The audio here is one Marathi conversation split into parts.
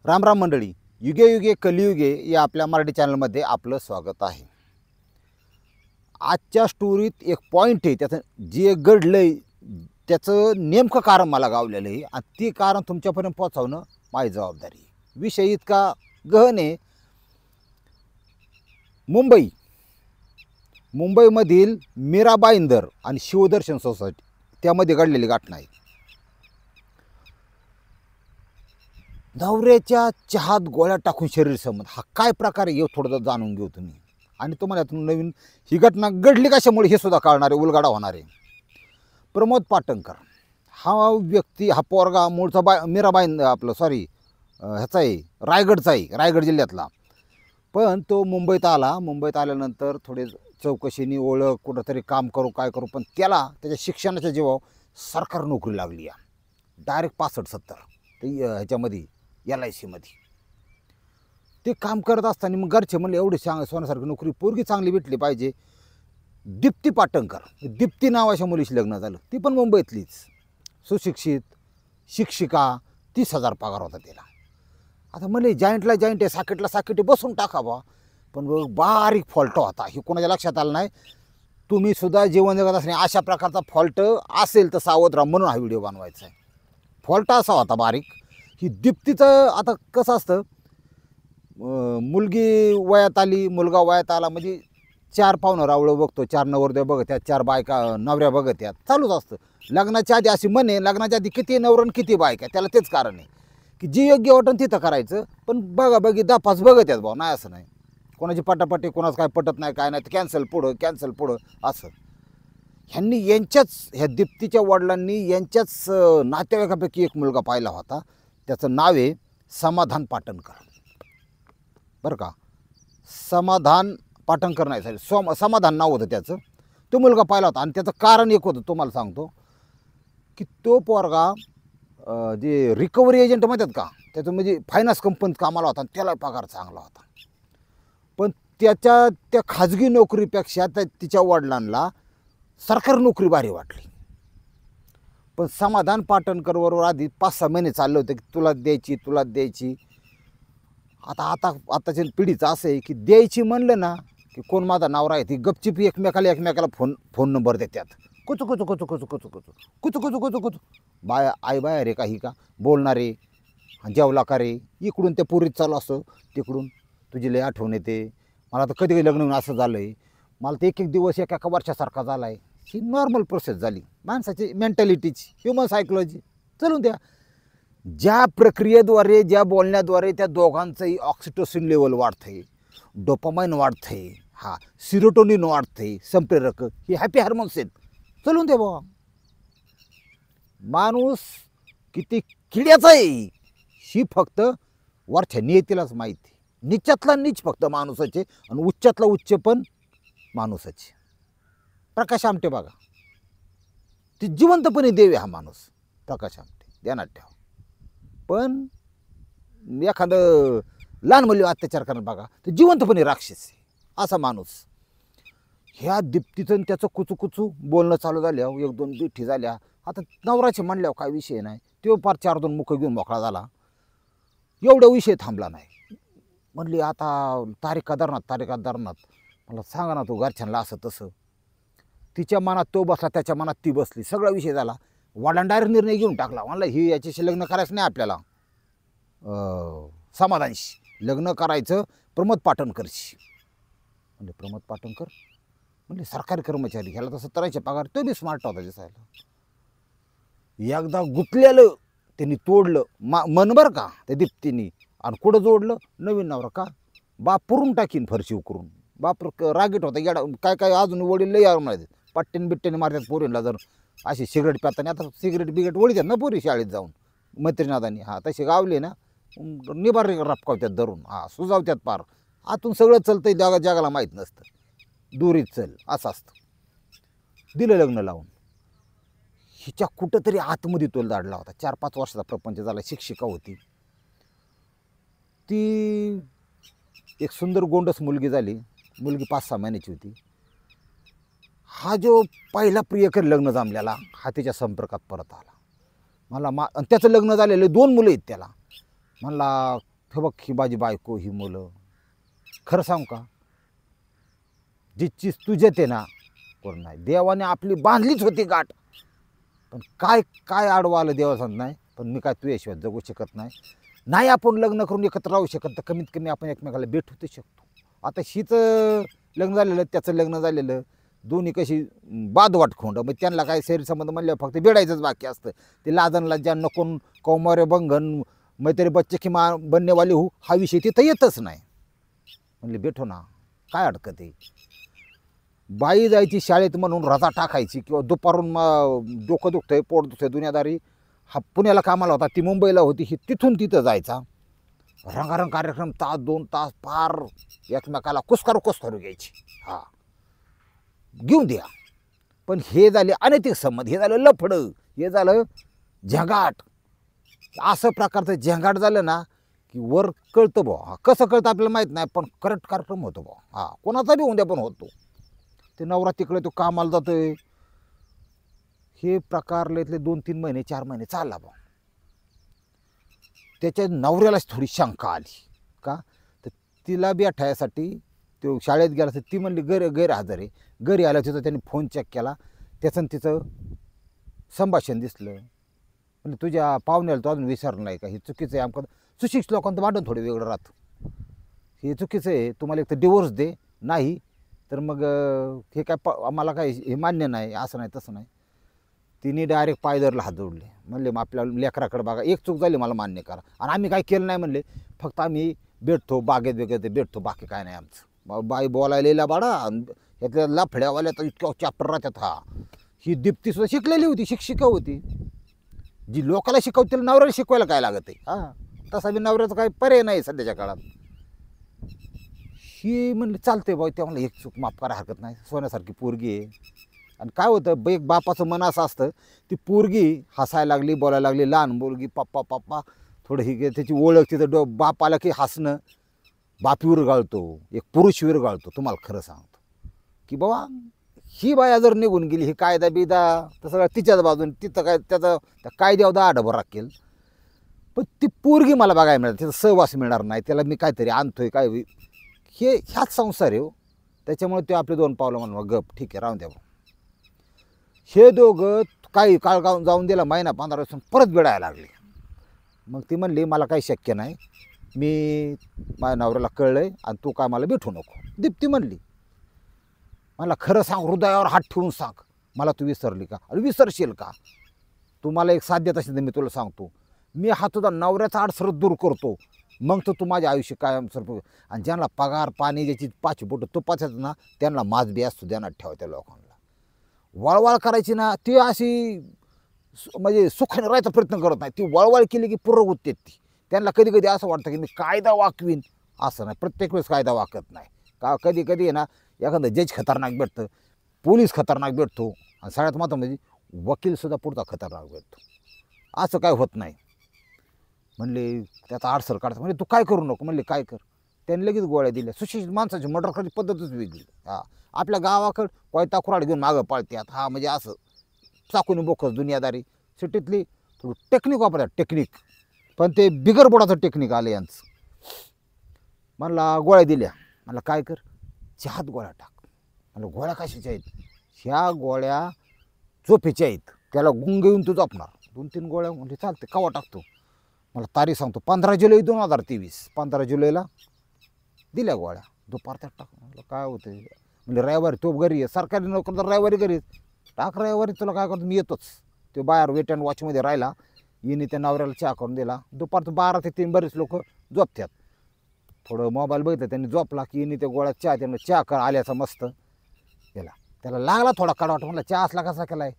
राम राम मंडळी, युगे युगे कलियुगे या आपल्या मराठी चॅनलमध्ये आपलं स्वागत आहे. आजच्या स्टोरीत एक पॉईंट आहे, त्याचं जे घडलं आहे त्याचं नेमकं कारण मला गावलेलं आहे आणि ते कारण तुमच्यापर्यंत पोहोचवणं माझी जबाबदारी आहे. विषय इतका गहन आहे. मुंबईमधील मीरा भाईंदर आणि शिवदर्शन सोसायटी त्यामध्ये घडलेली घटना आहे. नवऱ्याच्या चहात गोळ्या टाकून शरीर संबंध हा काय प्रकार आहे हे थोडं जाणून घेऊ तुम्ही. आणि तुम्हाला यातून नवीन ही घटना घडली कशामुळे हे सुद्धा कळणार आहे, उलगाडा होणार आहे. प्रमोद पाटणकर हा व्यक्ती, हा पोरगा मूळचा ह्याचा आहे, रायगडचा आहे, रायगड जिल्ह्यातला. पण तो मुंबईत आला. मुंबईत आल्यानंतर थोडे चौकशीनी ओळख, कुठंतरी काम करू काय करू, पण त्याला त्याच्या शिक्षणाच्या जीवावर सरकारी नोकरी लागली आहे. डायरेक्ट 65-70 ते ह्याच्यामध्ये LIC मध्ये ते काम करत असताना मग घरचे म्हणले एवढी सोन्यासारखी नोकरी, पोरगी चांगली भेटली पाहिजे. दीप्ती पाटणकर, दीप्ती नावाच्या मुलीशी लग्न झालं. ती पण मुंबईतलीच, सुशिक्षित शिक्षिका, 30,000 पगार होता तिला. आता म्हणले जॉईंटला जॉईंट आहे, साकेटला साकेट आहे, बसून टाकावा. पण बारीक फॉल्ट होता, हे कोणाच्या लक्षात आलं नाही. तुम्ही सुद्धा जीवन जगत असणे अशा प्रकारचा फॉल्ट असेल तर सावध राहा, म्हणून हा व्हिडिओ बनवायचा आहे. फॉल्ट असा होता बारीक. ही दीप्तीचं आता कसं असतं, मुलगी वयात आली, मुलगा वयात आला म्हणजे 4 पाहुणं रावळं बघतो, 4 नवरदेव बघत्यात, 4 बायका नवऱ्या बघत्यात, चालूच असतं. लग्नाच्या आधी अशी म्हणे, लग्नाच्या आधी किती नवरन किती बायका, त्याला तेच कारण आहे की जी योग्य वाटण तिथं करायचं. पण बघा बघी 10-5 बघत्यात भाऊ, नाही असं नाही. कोणाची पटापटी, कोणाचं काय पटत नाही, काय नाही, कॅन्सल पुढं असं. ह्या दीप्तीच्या वडिलांनी यांच्याच नातेवाईकापैकी एक मुलगा पाहिला होता. त्याचं नाव आहे समाधान पाटणकर, बरं का. समाधान पाटणकर नाही, समाधान नाव होतं त्याचं. तो मुलगा पाहिला होता आणि त्याचं कारण एक होतं, तुम्हाला सांगतो की तो पोरगा जे रिकव्हरी एजंट म्हणतात का, त्याचं म्हणजे फायनान्स कंपनीत कामाला होता आणि त्याला पगार चांगला होता. पण त्या खाजगी नोकरीपेक्षा तिच्या वडिलांना सरकारी नोकरी भारी वाटली. पण समाधान पाटणकरबरोबर आधी 5-6 महिने चालले होते की तुला द्यायची. आताच्या पिढीचं असं आहे की द्यायची म्हणलं ना की कोण माझा नवरा आहे, ती गपचिप एकमेकाला फोन नंबर देतात. कुचू आई बाहेर रे काही का बोलणारे, जेवला का रे, इकडून त्या पुरीत चालू असतं, तिकडून तुझी लय आठवण येते मला. तर कधी लग्न होऊन असं झालं आहे, मला तर एक दिवस एका वर्षासारखा झाला आहे. ही नॉर्मल प्रोसेस झाली माणसाची मेंटॅलिटीची, ह्युमन सायकोलॉजी. चलून द्या. ज्या प्रक्रियेद्वारे, ज्या बोलण्याद्वारे त्या दोघांचंही ऑक्सिटोसिन लेवल वाढतंय, डोपामाइन वाढतंय, सिरोटोनिन वाढतंय, संप्रेरक, ही हॅपी हार्मोन्स आहेत. चलून दे बाबा. माणूस किती किड्याचा आहे ही फक्त वरच्या नियतीलाच माहिती. नीचातला नीच फक्त माणूसाचे आणि उच्चातला उच्च पण माणूसाचे. प्रकाश आमटे बघा, ते जिवंतपणे देव हा माणूस, प्रकाश आमटे, ध्यानात ठेवा. पण एखादं लहान मुली अत्याचार करणार बघा, तर जिवंतपणे राक्षस आहे असा माणूस. ह्या दीप्तीचं त्याचं कुचू बोलणं चालू झाल्यावर 1-2 बिठी झाल्या. आता नवराचे म्हणल्यावर काय विषय नाही, तो फार 4-2 मुखं घेऊन मोकळा झाला. एवढा विषय थांबला नाही. म्हणली आता तारीख धरणात मला सांगा ना, तू घरच्यांना असं तसं. तिच्या मनात तो बसला, त्याच्या मनात ती बसली, सगळा विषय झाला. वडिलांनी डायरेक्ट निर्णय घेऊन टाकला. म्हणलं ही याच्याशी लग्न करायचं नाही आपल्याला, समाधानशी लग्न करायचं प्रमोद पाटणकरशी. म्हणजे प्रमोद पाटणकर म्हणजे सरकारी कर्मचारी, ह्याला तर 70चे पगार, तो बी स्मार्ट होता दिसायला. एकदा गुतलेलं त्यांनी तोडलं मन बरं का त्या दीप्तीनी. आणि कुठं जोडलं, नवीन नवरा का बाप पुरून टाकीन फरशी उकरून. बाप रागीट होता, येडा काय अजून वडील लई यार म्हणायचे, पट्टीने बिट्टीने मारतात पोरींना. जर अशी सिगरेट प्याताना, आता सिगरेट बिगरेट वळीतात ना पोरी शाळेत जाऊन मैत्रिणादानी, तसे गावले ना निबार रपकावत्यात धरून, सुजावत्यात पार. आतून सगळं चलतंय, जगाला माहीत नसतं, दुरीत चल असं असतं. दिलं लग्न लावून. हिच्या कुठंतरी आतमध्ये तोल दाडला होता. 4-5 वर्षाचा प्रपंच झाला. शिक्षिका होती ती. एक सुंदर गोंडस मुलगी झाली. मुलगी 5-6 महिन्याची होती. हा जो पहिला प्रियकर लग्न जमलेला, हा तिच्या संपर्कात परत आला. मला आणि त्याचं लग्न झालेलं 2 मुलं आहेत त्याला. म्हणला हे बघ ही माझी बायको ही मुलं. खरं सांगू का, जिची तुझ्यात आहे ना कोण नाही. देवाने आपली बांधलीच होती गाठ, पण काय काय आडवं आलं देवा सांगत नाही. पण मी काय तुझ्याशिवाय जगू शकत नाही. नाही आपण लग्न करून एकत्र राहू शकत, तर कमीत कमी आपण एकमेकाला भेटू तर शकतो. आता हीच लग्न झालेलं, त्याचं लग्न झालेलं, दोन्ही कशी बादवाट खोंड. मग त्यांना काय शरीरसंबंध म्हणल्यावर फक्त बेडायचंच बाकी असतं. ते लाजन लज्जा नको, कौमार्य बंधन, मैत्री बच्चे की मा बननेवाली हो, हा विषय तिथं येतच नाही. म्हणले भेटो ना, काय अडकत आहे. बाई जायची शाळेत म्हणून रजा टाकायची, किंवा दुपारून डोकं दुखतंय, पोट दुखतंय, दुनियादारी. हा पुण्याला कामाला होता, ती मुंबईला होती, ही तिथून तिथं जायचा. रंगारंग कार्यक्रम, तास 2 तास फार एकमेकाला कुस्कारू घ्यायची. हा घेऊन द्या. पण हे झाले अनैतिक संबंध, हे झालं लफडं, हे झालं झंगाट. असं प्रकारचं झंगाट झालं ना की वर कळतं बुवा. हा कसं कळतं आपल्याला माहीत नाही, पण करंट कार्यक्रम होतो बुवा. हा कोणाचा बी उद्या पण होतो. ते नवरा तिकडे तो कामाला जातोय, हे प्रकार इथले 2-3 महिने 4 महिने चालला बुवा. त्याच्या नवऱ्यालाच थोडी शंका आली. का तर तिला भेटायसाठी तो शाळेत गेला, तर ती म्हणली गैरहजर आहे. घरी आल्या तिथं त्यांनी फोन चेक केला, त्याचं तिचं संभाषण दिसलं. म्हणजे तुझ्या पाहुण्याला तो अजून विसरलं नाही का, हे चुकीचं आहे. आमचं सुशिक्षित लोकांचं भांडण थोडं वेगळं राहतं. हे चुकीचं आहे, तुम्हाला एक तर डिवोर्स दे, नाही तर मग हे काय आम्हाला काय हे मान्य नाही, असं नाही तसं नाही. तिने डायरेक्ट पायदरला हात जोडले. म्हणले मग आपल्या लेकराकडे बघा, एक चूक झाली मला मान्य करा. आणि आम्ही काय केलं नाही म्हणले, फक्त आम्ही भेटतो बागेत वगैरे भेटतो, बाकी काय नाही आमचं. बाई बोलायला बाडा, यातल्या लफड्यावाल्या तर इतक्या चॅप्टर राहतात. हा ही दीप्तीसुद्धा शिकलेली होती, शिक्षिका होती. जी लोकाला शिकवतील नवऱ्याला शिकवायला काय लागत आहे. हां तसा बी नवऱ्याचा काही पर्याय नाही सध्याच्या काळात. ही म्हणली चालते बाई, त्या म्हणलं एक चूक माफ करा, हरकत नाही, सोन्यासारखी पोरगी आहे. आणि काय होतं, एक बापाचं मन असं असतं, ती पोरगी हसायला लागली, बोलायला लागली, लहान मुलगी पप्पा पप्पा थोडं ही त्याची ओळख, तिथं बाप आला की हसणं, बाप विरघळतो, एक पुरुष विरघळतो. तुम्हाला खरं सांगतो की बाबा ही बाया जर निघून गेली, ही कायदा बिदा तर सगळं तिच्याच बाजून, तिथं काय त्याचं त्या कायद्यावर आडभर राखेल. पण ती पोरगी मला बघायला मिळाली, त्याचा सहवास मिळणार नाही, त्याला मी काहीतरी आणतोय काय, हे ह्याच संसार आहे हो. त्याच्यामुळे ते आपले 2 पावलं म्हणून गप ठीक आहे राहून द्या. हे दोघं काही काळ जाऊन दिला, महिना 15 दिवसांनी परत बिडायला लागले. मग ती म्हणली मला काही शक्य नाही, मी माझ्या नवऱ्याला कळलं आहे आणि तू काय मला भेटू नको. दीप्ती म्हणली मला खरं सांग, हृदयावर हात ठेवून सांग, मला तू विसरली का, अरे विसरशील का. तू मला एक साध्य असेल तर मी तुला सांगतो, मी हा तुझा नवऱ्याचा अडसर दूर करतो, मग तर तू माझे आयुष्य कायम सरप. आणि ज्यांना पगार पाणी ज्याची 5 बोटं तुपाचं ना, त्यांना माझ बी असतो ध्यानात ठेवा. त्या लोकांना वळवळ करायची ना, ती अशी म्हणजे सुखाने राहायचा प्रयत्न करत नाही. ती वळवळ केली की पुरं उत्तेत ती. त्यांना कधी कधी असं वाटतं की मी कायदा वाकवीन, असं नाही. प्रत्येक वेळेस कायदा वाकत नाही का. कधी कधी आहे ना, एखादं जज खतरनाक भेटतं, पोलीस खतरनाक भेटतो, आणि सगळ्यात महत्त्वाचं म्हणजे वकीलसुद्धा पुढचा खतरनाक भेटतो. असं काय होत नाही. म्हणले त्याचा आडसर काढतो. म्हणजे तू काय करू नको. म्हणले काय कर. त्यांनी लगेच गोळ्या दिल्या. सुशिक्षित माणसाची मर्डर करायची पद्धतच वेगळी. हां आपल्या गावाकडं कोयता कुऱ्हाड घेऊन मागं पळतात. हा म्हणजे असं चाकूनी बोकस दुनियादारी. सिटीतली थोडं टेक्निक वापरतात, टेक्निक, पण ते बिगर बोडाचं टेक्निक आलं यांचं. मला गोळ्या दिल्या. मला काय कर, चहात गोळ्या टाक. मला गोळ्या कशाच्या आहेत, ह्या गोळ्या झोपेच्या आहेत, त्याला गुंग येऊन तू झोपणार. 2-3 गोळ्या. म्हणजे चालते, कवा टाकतो. मला तारीख सांगतो, 15 जुलै 2023. 15 जुलैला दिल्या गोळ्या. दुपारच्या टाक. म्हटलं काय होतं. म्हणजे रविवारी तो घरी आहे, सरकारी नोकर तर रविवारी घरी टाक. रविवारी तुला काय करतो, मी येतोच. तो बाहेर वेट अँड वॉचमध्ये राहिला. येणे त्या नवऱ्याला चहा करून दिला. दुपारचं 12 ते 3 बरेच लोक झोपतात. थोडं मोबाईल बघितलं त्यांनी, झोपला की येणे त्या गोळ्यात चहा, त्यांना चहा कर आल्याचा मस्त गेला. त्याला लागला थोडा कडवाट. म्हणला चहा असला कसा केलाय.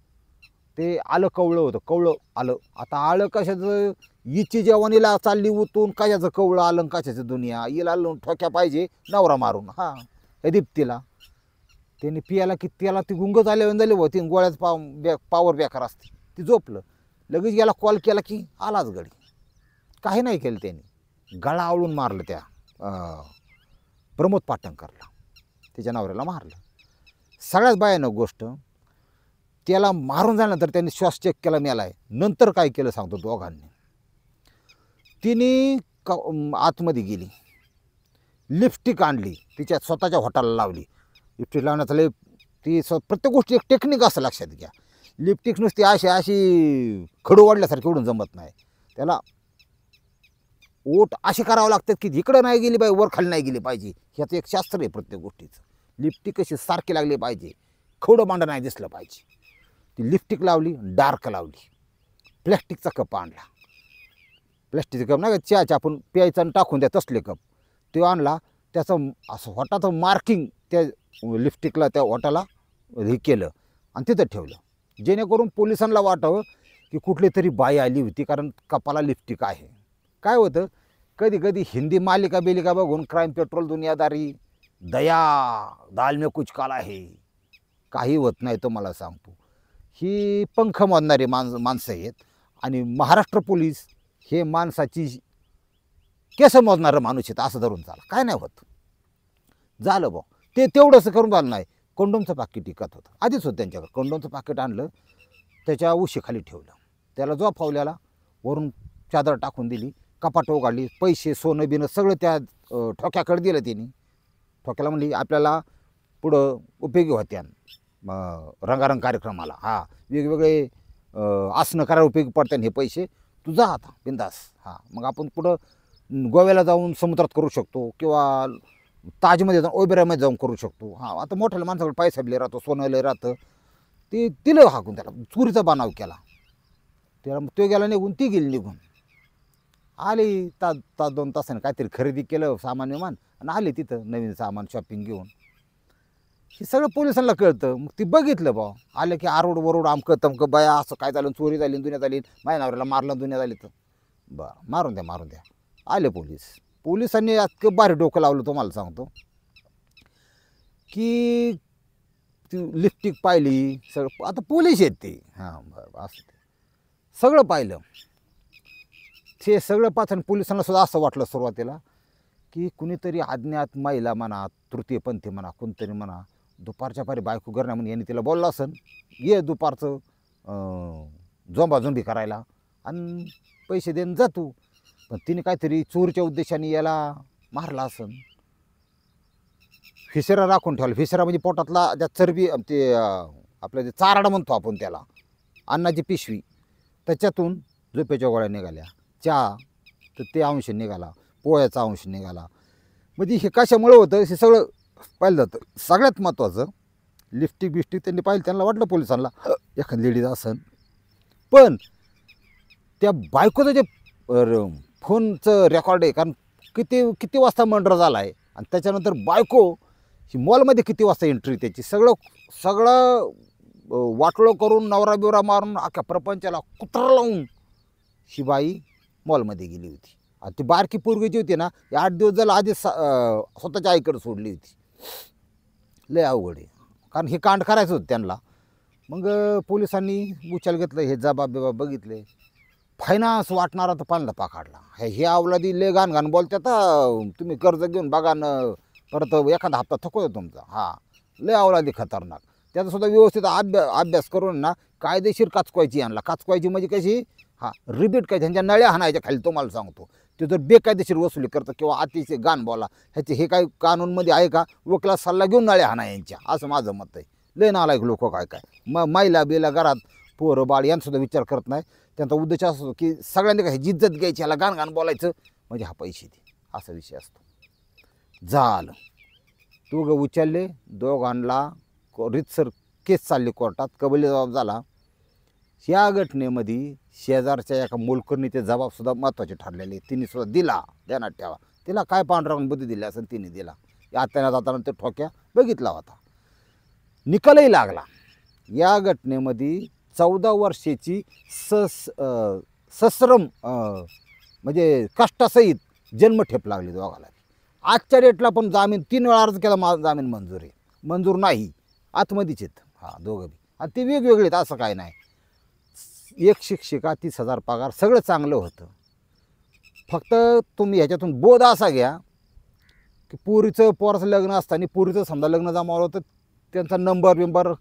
ते आलं कवळं होतं, कवळं आलं. आता आलं कशाचं, हिची जेवणीला चालली उतून, कशाचं कवळं आलं, कशाचं दुनिया. हिला ठोक्या पाहिजे नवरा मारून. हां हे दीप्तीला त्यांनी पियाला की त्याला ती गुंगच आल्यावर झाली हो. 3 गोळ्याच पावर बेकार असते. ती झोपलं. लगेच याला कॉल केला की आलाच गडी. काही नाही केलं त्यांनी, गळा आवळून मारलं त्या प्रमोद पाटणकरला, त्याच्या नवऱ्याला मारलं. सगळ्यात भयानक गोष्ट, त्याला मारून झाल्यानंतर त्यांनी श्वास चेक केला, मेला आहे. नंतर काय केलं सांगतो दोघांनी. तिने आतमध्ये गेली, लिपस्टिक आणली, तिच्या स्वतःच्या होटाला लावली. लिपस्टिक लावण्याचं लय ती प्रत्येक गोष्टी एक टेक्निक असं लक्षात घ्या. लिपस्टिक नुसती अशी खडू वाढल्यासारखी उडून जमत नाही. त्याला ओठ असे करावं लागतात की इकडं नाही गेली पाहिजे, वर खाली नाही गेली पाहिजे. ह्याचं एक शास्त्र आहे प्रत्येक गोष्टीचं. लिपस्टिक कशी सारखी लागली पाहिजे, खवडं मांडं नाही दिसलं पाहिजे. ती लिपस्टिक लावली, डार्क लावली. प्लॅस्टिकचा कप आणला, प्लॅस्टिकचा कप नाही का चहाचा आपण प्यायचा आणि टाकून द्या तसले कप, तो आणला. त्याचं असं होटाचं मार्किंग त्या लिपस्टिकला त्या होटाला हे केलं आणि तिथं ठेवलं, जेणेकरून पोलिसांना वाटावं की कुठली तरी बाई आली होती, कारण कपाला लिपस्टिक आहे. काय होतं कधी कधी हिंदी मालिका बिलिका बघून क्राईम पेट्रोल, दुनियादारी, दया, दाल में कुछ काला है, काही होत नाही तुम्हाला सांगतो. ही पंख मोडणारी माणसं आहेत. आणि महाराष्ट्र पोलीस हे माणसाची केस मोजणारं माणूस आहेत असं धरून चाला, काय नाही होत. झालं बा ते तेवढंसं करून झालं नाही. कंडोमचं पाकिट टिकत होतं आधीच होतं त्यांच्याकडे. कंडोमचं पाकिट आणलं, त्याच्या उशीखाली ठेवलं, त्याला जो फावल्याला वरून चादर टाकून दिली, कपाट उघडली, पैसे सोनं बिनं सगळं त्या ठोक्याकडे दिलं त्यांनी. ठोक्याला म्हणली आपल्याला पुढं उपयोगी होत्या रंगारंग कार्यक्रमाला, हां वेगवेगळे आसनं करायला उपयोगी पडतात हे पैसे, तू जा आता बिंदास. हां मग आपण पुढं गोव्याला जाऊन समुद्रात करू शकतो किंवा ताजमध्ये जाऊन ओबेरामध्ये जाऊन करू शकतो. हां आता मोठ्याला माणसाकडे पैसा बिले राहतो, सोनं लय राहतं, ते तिला हाकून त्याला चोरीचा बनाव केला. त्याला तो गेला निघून, ती गेली निघून. आली तास 2 तासाने काहीतरी खरेदी केलं सामान विमान आणि आली तिथं नवीन सामान शॉपिंग घेऊन. हे सगळं पोलिसांना कळतं. मग ती बघितलं बा, आलं की आरोड वरोड आमकं तमकं, बाया असं काय झालं, चोरी झाली, दुनिया झाली, माझ्या नवऱ्याला मारलं, दुनिया झाली. तर बरं मारून द्या. आले पोलिसांनी इतकं भारी डोकं लावलं तुम्हाला सांगतो की ती लिपस्टिक पाहिली सगळं. आता पोलीस आहेत ते, हां बरं असं ते सगळं पाहिलं. ते सगळं पाहताना पोलिसांना सुद्धा असं वाटलं सुरुवातीला की कुणीतरी अज्ञात महिला म्हणा, तृतीयपंथी म्हणा, कोणतरी म्हणा, दुपारच्या पारी बायको घरना म्हणून यांनी तिला बोललं असन, ये दुपारचं झोंबाझोंबी करायला आणि पैसे देऊन जा तू. पण तिने काहीतरी चोरीच्या उद्देशाने याला मारला असन. फिसेरा राखून ठेवला. फिसेरा म्हणजे पोटातला ज्या चरबी ते आपलं जे चाराडा म्हणतो आपण त्याला, अन्नाची पिशवी, त्याच्यातून झोपेच्या गोळ्या निघाल्या, चहा तर ते अंश निघाला, पोह्याचा अंश निघाला. म्हणजे हे कशामुळे होतं हे सगळं पाहिलं जातं. सगळ्यात महत्त्वाचं लिपस्टिक त्यांनी पाहिलं, त्यांना वाटलं पोलिसांना एखादी लेडीज असन. पण त्या बायकोचं जे फोनचं रेकॉर्ड आहे, कारण किती वाजता मर्डर झाला आहे आणि त्याच्यानंतर बायको ही मॉलमध्ये किती वाजता एंट्री, त्याची सगळं वाटलं करून नवरा बिवरा मारून अख्ख्या प्रपंचाला कुत्रा लावून ही बाई मॉलमध्ये गेली होती. आणि ती बारकी पोरगी जी होती ना, 8 दिवस झालं आधीच स्वतःच्या आईकडे सोडली होती. लय अवघड आहे, कारण हे कांड करायचं होतं त्यांना. मग पोलिसांनी उचल घेतलं, हे जबाब बघितले. फायनान्स वाटणारा तर पाण्याला पाकाडला. हे अवलादी लय घाण बोलतात, तुम्ही कर्ज घेऊन बघा न परत एखादा हप्ता थकवतो तुमचा. हां लय अवलादी खतरनाक. त्याचासुद्धा व्यवस्थित अभ्यास करून ना कायदेशीर काचकवायची आणला. काचकवायची म्हणजे कशी, हां रिपीट काय त्यांच्या नळ्या हाणायच्या खाली. तुम्हाला सांगतो ते जर बेकायदेशीर वसुली करतं किंवा अतिशय गाण बोला, ह्याचे हे काय कानूनमध्ये आहे का, वकिला सल्ला घेऊन नळ्या हाणा यांच्या, असं माझं मत आहे. लय नालायक लोक काय महिला बिला घरात पोरं बाळ यांचासुद्धा विचार करत नाही. त्यांचा उद्देश असतो की सगळ्यांनी काय जिज्जत घ्यायची, ह्याला गाण बोलायचं म्हणजे हा पैसे दे, असा विषय असतो. झालं दोघं उचलले, दोघांना रितसर केस चालली कोर्टात, कबुली जबाब झाला. ह्या घटनेमध्ये शेजारच्या एका मोलकरणीचे जबाबसुद्धा महत्त्वाचे ठरलेले, तिने सुद्धा दिला. ध्यानात ठेवा, तिला काय पांढरावून बुद्धी दिली असं तिने दिला. आता जाताना ते ठोक्या बघितला होता, निकालही लागला. या घटनेमध्ये 14 वर्षाची सश्रम म्हणजे कष्टासहित जन्मठेप लागली दोघाला. आजच्या डेटला पण जामीन 3 वेळा अर्ज केला, जामीन मंजूर नाही, आतमध्येच आहेत हां दोघं बी. आणि ते वेगवेगळे आहेत असं काय नाही. एक शिक्षिका, 30,000 पगार, सगळं चांगलं होतं. फक्त तुम्ही ह्याच्यातून बोध असा घ्या की पोराचं लग्न असताना पोरीचं समजा लग्न जमावलं तर त्यांचा नंबर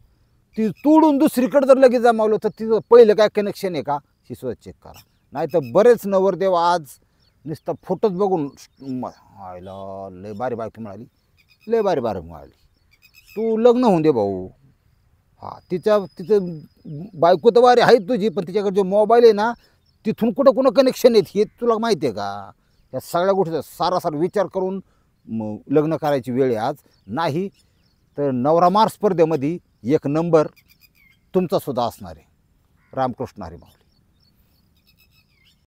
ती तोडून दुसरीकडे जर लगेच जमावलं तर तिचं पहिलं काय कनेक्शन आहे का हे सुद्धा चेक करा. नाही तर बरेच नवरदेव आज नुसता फोटोच बघून आयला लय बारी बायको मिळाली, लय बारी मिळाली. तू लग्न होऊन दे भाऊ. हां तिचं बायको तर वारी आहे तुझी, पण तिच्याकडे जो मोबाईल आहे ना तिथून कुठं कनेक्शन आहेत हे तुला माहिती आहे का? या सगळ्या गोष्टीचा सारासार विचार करून लग्न करायची वेळ आहे आज. नाही तर नवरा मार स्पर्धेमध्ये एक नंबर तुमचासुद्धा असणार आहे. रामकृष्ण हरी माऊली.